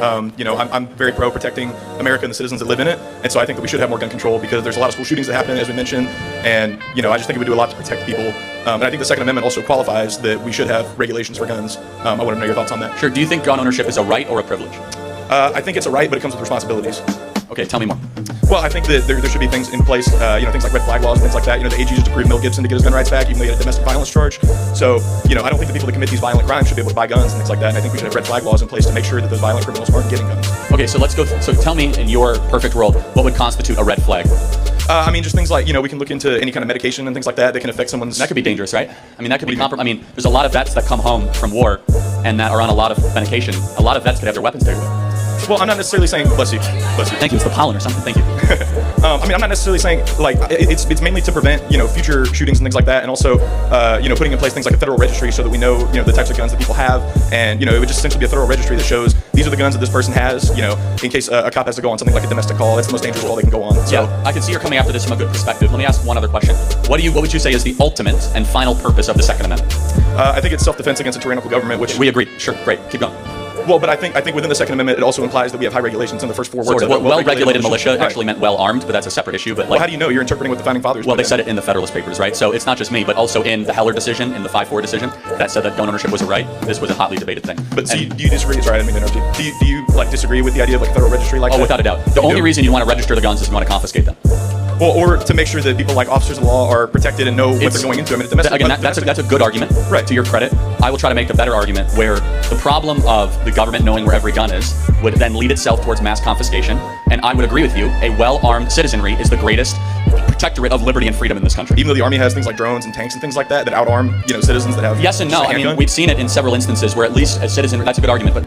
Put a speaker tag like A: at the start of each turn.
A: I'm very pro protecting America and the citizens that live in it, and so I think that we should have more gun control because there's a lot of school shootings that happen, as we mentioned, and I just think it would do a lot to protect people. And I think the Second Amendment also qualifies that we should have regulations for guns. I want to know your thoughts on that.
B: Sure. Do you think gun ownership is a right or a privilege?
A: I think it's a right, but it comes with responsibilities.
B: Okay, tell me more.
A: Well, I think that there should be things in place, things like red flag laws and things like that. The AG used to prove Mel Gibson to get his gun rights back, even though he had a domestic violence charge. So, I don't think the people that commit these violent crimes should be able to buy guns and things like that. And I think we should have red flag laws in place to make sure that those violent criminals aren't getting guns.
B: Okay, so let's go. So tell me, in your perfect world, what would constitute a red flag?
A: Just things like, we can look into any kind of medication and things like that that can affect someone's...
B: That could be dangerous, right? That could be there's a lot of vets that come home from war and that are on a lot of medication. A lot of vets could have their weapons taken away.
A: Well, I'm not necessarily saying... Bless you. Bless you.
B: Thank you. It's the pollen or something. Thank you.
A: I'm not necessarily saying, it's mainly to prevent, future shootings and things like that, and also, putting in place things like a federal registry so that we know, the types of guns that people have, and, it would just essentially be a federal registry that shows these are the guns that this person has, in case a cop has to go on something like a domestic call. It's the most dangerous call they can go on. So.
B: Yeah, I can see you're coming after this from a good perspective. Let me ask one other question. What would you say is the ultimate and final purpose of the Second Amendment?
A: I think it's self-defense against a tyrannical government, which...
B: We agree. Sure. Great. Keep going.
A: Well, but I think within the Second Amendment, it also implies that we have high regulations in the first four words.
B: Sort of. Well-regulated militia actually meant well-armed, but that's a separate issue. But
A: well, how do you know? You're interpreting what the Founding Fathers
B: Well, they said it in the Federalist Papers, right? So it's not just me, but also in the Heller decision, in the 5-4 decision, that said that gun ownership was a right. This was a hotly debated thing.
A: But do you disagree? Sorry, I didn't mean to interrupt you. Do you disagree with the idea of a federal registry like that?
B: Oh, without a doubt. The only reason you want to register the guns is you want to confiscate them.
A: Well, or to make sure that people like officers of the law are protected and know what they're going into.
B: That's a good argument.
A: Right.
B: To your credit, I will try to make a better argument where the problem of the government knowing where every gun is would then lead itself towards mass confiscation. And I would agree with you. A well-armed citizenry is the greatest protectorate of liberty and freedom in this country.
A: Even though the Army has things like drones and tanks and things like that out-arm, citizens that have...
B: Yes and no. We've seen it in several instances where at least a citizen... That's a good argument, but